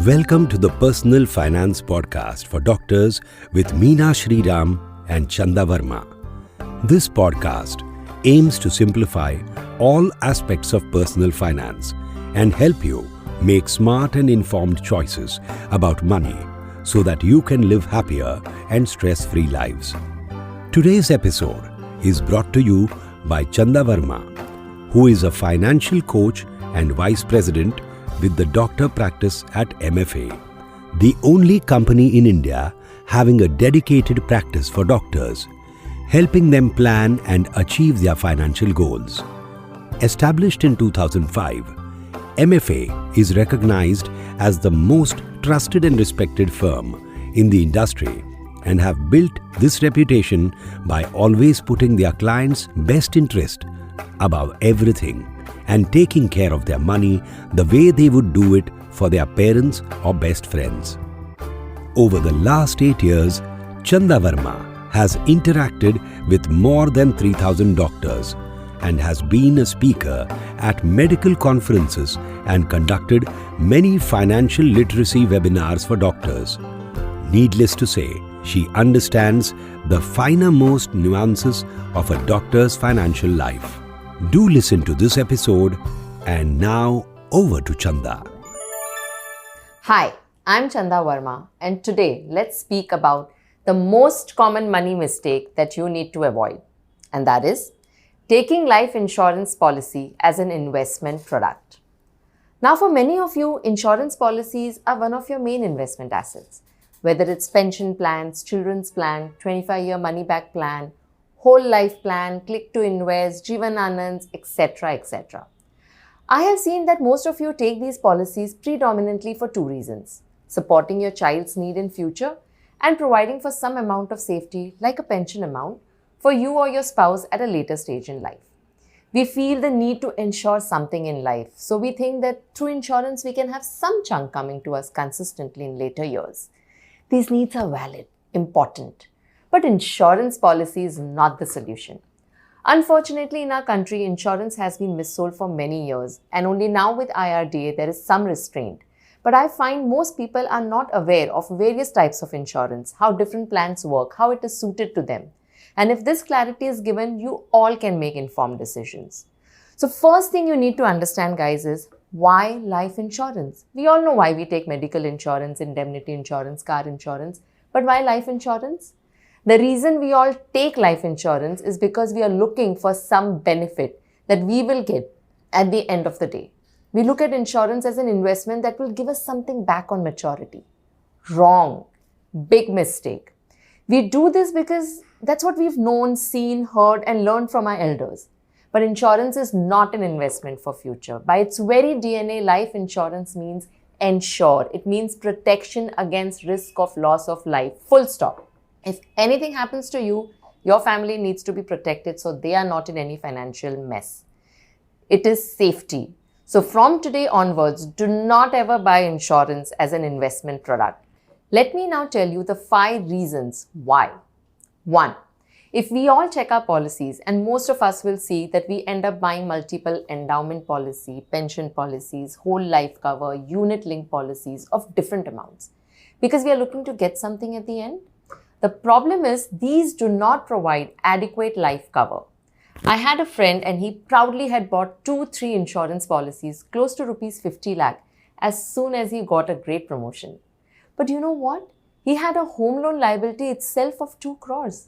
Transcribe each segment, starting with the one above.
Welcome to the Personal Finance Podcast for doctors with Meena Shriram and Chanda Varma. This podcast aims to simplify all aspects of personal finance and help you make smart and informed choices about money so that you can live happier and stress-free lives. Today's episode is brought to you by Chanda Varma, who is a financial coach and vice president with the doctor practice at MFA, the only company in India having a dedicated practice for doctors, helping them plan and achieve their financial goals. Established in 2005, MFA is recognized as the most trusted and respected firm in the industry and have built this reputation by always putting their clients' best interest above everything and taking care of their money the way they would do it for their parents or best friends. Over the last 8 years, Chanda Varma has interacted with more than 3,000 doctors and has been a speaker at medical conferences and conducted many financial literacy webinars for doctors. Needless to say, she understands the finer-most nuances of a doctor's financial life. Do listen to this episode, and now over to Chanda. Hi, I'm Chanda Varma, and today let's speak about the most common money mistake that you need to avoid, and that is taking life insurance policy as an investment product. Now, for many of you, insurance policies are one of your main investment assets, whether it's pension plans, children's plan, 25-year money-back plan, whole life plan, click to invest, Jeevan Anand's, etc., etc. I have seen that most of you take these policies predominantly for two reasons: supporting your child's need in future and providing for some amount of safety like a pension amount for you or your spouse at a later stage in life. We feel the need to insure something in life, so we think that through insurance we can have some chunk coming to us consistently in later years. These needs are valid, important. But insurance policy is not the solution. Unfortunately, in our country, insurance has been missold for many years, and only now with IRDA there is some restraint. But I find most people are not aware of various types of insurance, how different plans work, how it is suited to them. And if this clarity is given, you all can make informed decisions. So first thing you need to understand, guys, is why life insurance? We all know why we take medical insurance, indemnity insurance, car insurance, but why life insurance? The reason we all take life insurance is because we are looking for some benefit that we will get at the end of the day. We look at insurance as an investment that will give us something back on maturity. Wrong. Big mistake. We do this because that's what we've known, seen, heard, and learned from our elders. But insurance is not an investment for future. By its very DNA, life insurance means ensure. It means protection against risk of loss of life. Full stop. If anything happens to you, your family needs to be protected so they are not in any financial mess. It is safety. So from today onwards, do not ever buy insurance as an investment product. Let me now tell you the 5 reasons why. 1. If we all check our policies, and most of us will see that we end up buying multiple endowment policy, pension policies, whole life cover, unit-linked policies of different amounts, because we are looking to get something at the end. The problem is these do not provide adequate life cover. I had a friend and he proudly had bought 2-3 insurance policies close to rupees 50 lakh as soon as he got a great promotion. But you know what? He had a home loan liability itself of 2 crores.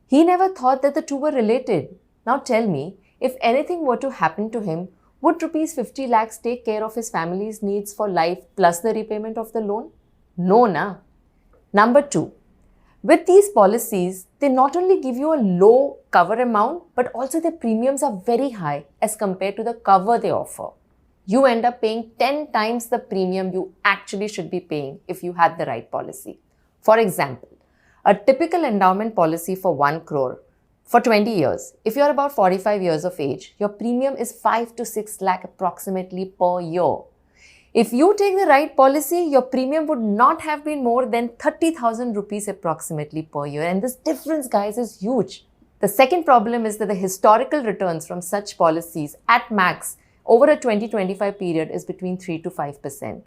He never thought that the two were related. Now tell me, if anything were to happen to him, would rupees 50 lakhs take care of his family's needs for life plus the repayment of the loan? No, na. Number 2. With these policies, they not only give you a low cover amount, but also their premiums are very high as compared to the cover they offer. You end up paying 10 times the premium you actually should be paying if you had the right policy. For example, a typical endowment policy for 1 crore for 20 years. If you're about 45 years of age, your premium is 5 to 6 lakh approximately per year. If you take the right policy, your premium would not have been more than 30,000 rupees approximately per year. And this difference, guys, is huge. The second problem is that the historical returns from such policies at max over a 20-25 period is between 3 to 5%.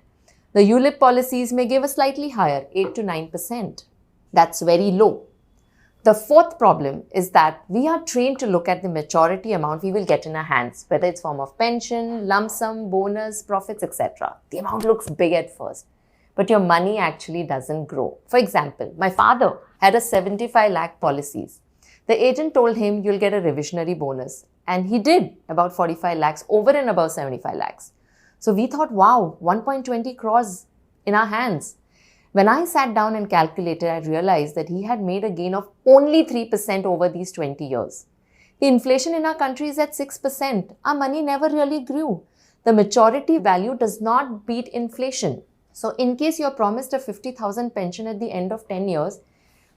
The ULIP policies may give a slightly higher, 8 to 9%. That's very low. The fourth problem is that we are trained to look at the maturity amount we will get in our hands, whether it's form of pension, lump sum, bonus, profits, etc. The amount looks big at first, but your money actually doesn't grow. For example, my father had a 75 lakh policies. The agent told him you'll get a revisionary bonus, and he did, about 45 lakhs over and above 75 lakhs. So we thought, wow, 1.20 crores in our hands. When I sat down and calculated, I realized that he had made a gain of only 3% over these 20 years. The inflation in our country is at 6%. Our money never really grew. The maturity value does not beat inflation. So in case you're promised a 50,000 pension at the end of 10 years,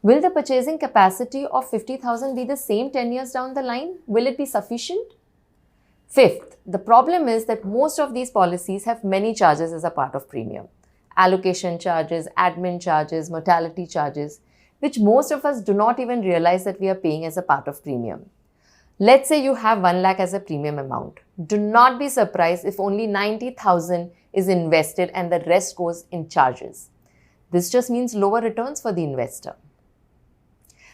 will the purchasing capacity of 50,000 be the same 10 years down the line? Will it be sufficient? Fifth, the problem is that most of these policies have many charges as a part of premium. Allocation charges, admin charges, mortality charges, which most of us do not even realize that we are paying as a part of premium. Let's say you have 1 lakh as a premium amount. Do not be surprised if only 90,000 is invested and the rest goes in charges. This just means lower returns for the investor.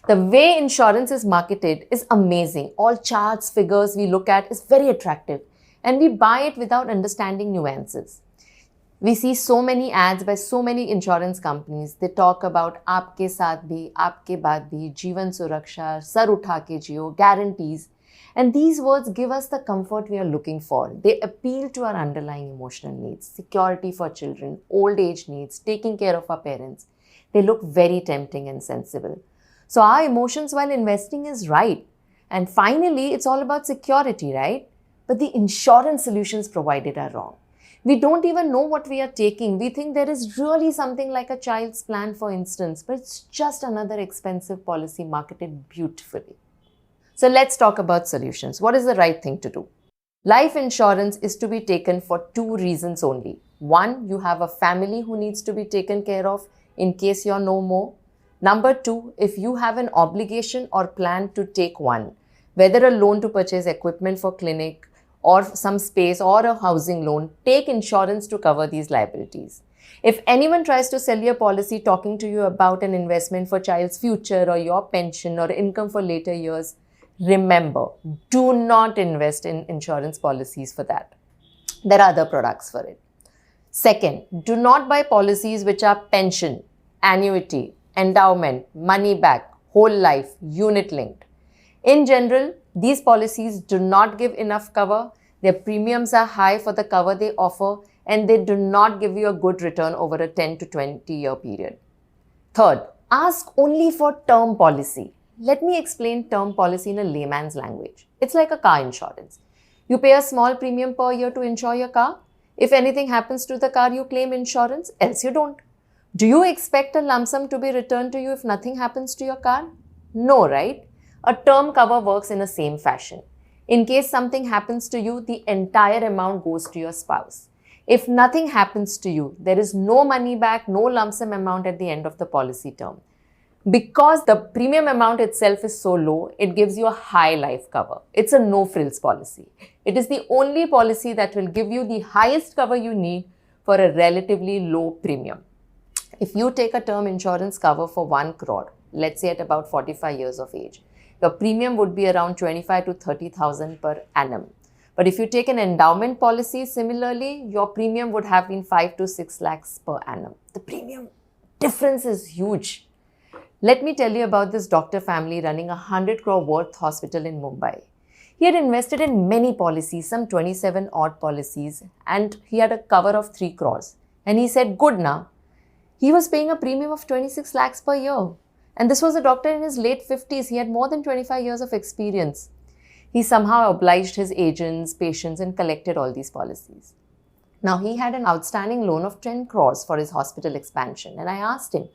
The way insurance is marketed is amazing. All charts, figures we look at is very attractive, and we buy it without understanding nuances. We see so many ads by so many insurance companies. They talk about aapke saath bhi, aapke baad bhi, Jeevan Suraksha, sar utha ke jiyo, guarantees. And these words give us the comfort we are looking for. They appeal to our underlying emotional needs, security for children, old age needs, taking care of our parents. They look very tempting and sensible. So our emotions while investing is right. And finally, it's all about security, right? But the insurance solutions provided are wrong. We don't even know what we are taking. We think there is really something like a child's plan, for instance, but it's just another expensive policy marketed beautifully. So let's talk about solutions. What is the right thing to do? Life insurance is to be taken for two reasons only. One, you have a family who needs to be taken care of in case you're no more. Number two, if you have an obligation or plan to take one, whether a loan to purchase equipment for clinic, or some space or a housing loan, take insurance to cover these liabilities. If anyone tries to sell you a policy talking to you about an investment for child's future or your pension or income for later years, remember, do not invest in insurance policies for that. There are other products for it. Second, do not buy policies which are pension, annuity, endowment, money back, whole life, unit linked. In general, these policies do not give enough cover, their premiums are high for the cover they offer, and they do not give you a good return over a 10 to 20 year period. Third, ask only for term policy. Let me explain term policy in a layman's language. It's like a car insurance. You pay a small premium per year to insure your car. If anything happens to the car, you claim insurance, else you don't. Do you expect a lump sum to be returned to you if nothing happens to your car? No, right? A term cover works in the same fashion. In case something happens to you, the entire amount goes to your spouse. If nothing happens to you, there is no money back, no lump sum amount at the end of the policy term. Because the premium amount itself is so low, it gives you a high life cover. It's a no-frills policy. It is the only policy that will give you the highest cover you need for a relatively low premium. If you take a term insurance cover for 1 crore, let's say at about 45 years of age, your premium would be around 25 to 30,000 per annum. But if you take an endowment policy, similarly, your premium would have been 5 to 6 lakhs per annum. The premium difference is huge. Let me tell you about this doctor family running a 100 crore worth hospital in Mumbai. He had invested in many policies, some 27 odd policies, and he had a cover of 3 crores. And he said, good now. He was paying a premium of 26 lakhs per year. And this was a doctor in his late 50s. He had more than 25 years of experience. He somehow obliged his agents, patients, and collected all these policies. Now, he had an outstanding loan of 10 crores for his hospital expansion. And I asked him,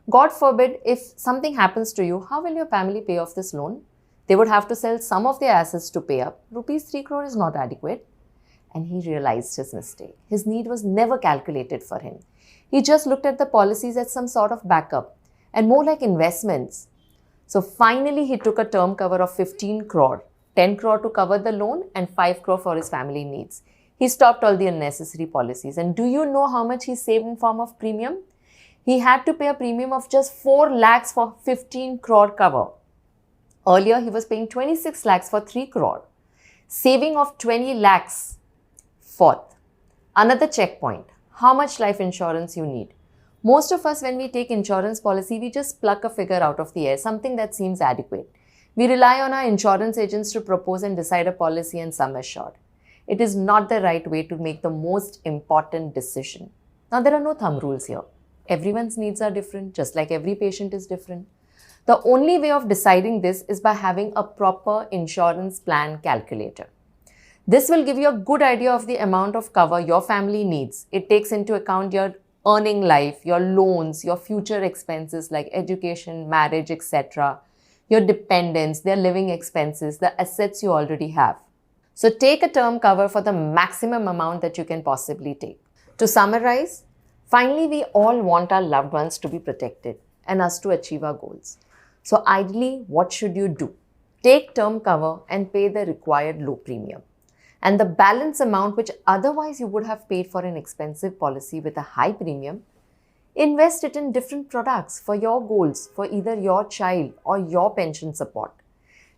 God forbid, if something happens to you, how will your family pay off this loan? They would have to sell some of their assets to pay up. Rupees 3 crore is not adequate. And he realized his mistake. His need was never calculated for him. He just looked at the policies as some sort of backup and more like investments. So finally, he took a term cover of 15 crore, 10 crore to cover the loan and 5 crore for his family needs. He stopped all the unnecessary policies. And do you know how much he saved in form of premium? He had to pay a premium of just 4 lakhs for 15 crore cover. Earlier, he was paying 26 lakhs for 3 crore. Saving of 20 lakhs. Fourth, another checkpoint. How much life insurance you need. Most of us, when we take insurance policy, we just pluck a figure out of the air, something that seems adequate. We rely on our insurance agents to propose and decide a policy and sum assured. It is not the right way to make the most important decision. Now, there are no thumb rules here. Everyone's needs are different, just like every patient is different. The only way of deciding this is by having a proper insurance plan calculator. This will give you a good idea of the amount of cover your family needs. It takes into account your earning life, your loans, your future expenses like education, marriage, etc., your dependents, their living expenses, the assets you already have. So take a term cover for the maximum amount that you can possibly take. To summarize, finally, we all want our loved ones to be protected and us to achieve our goals. So ideally, what should you do? Take term cover and pay the required low premium. And the balance amount which otherwise you would have paid for an expensive policy with a high premium, invest it in different products for your goals, for either your child or your pension support.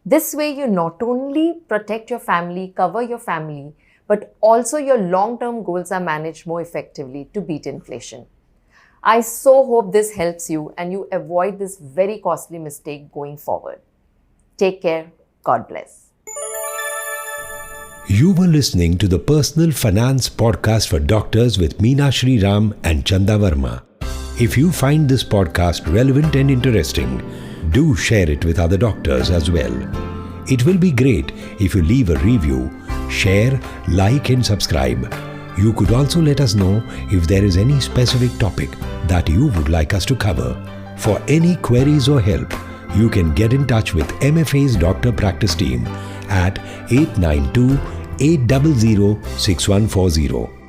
This way, you not only protect your family, cover your family, but also your long-term goals are managed more effectively to beat inflation. I so hope this helps you and you avoid this very costly mistake going forward. Take care. God bless. You were listening to the Personal Finance Podcast for Doctors with Meena Shriram and Chanda Varma. If you find this podcast relevant and interesting, do share it with other doctors as well. It will be great if you leave a review, share, like and subscribe. You could also let us know if there is any specific topic that you would like us to cover. For any queries or help, you can get in touch with MFA's Doctor Practice Team at 892-800-6140.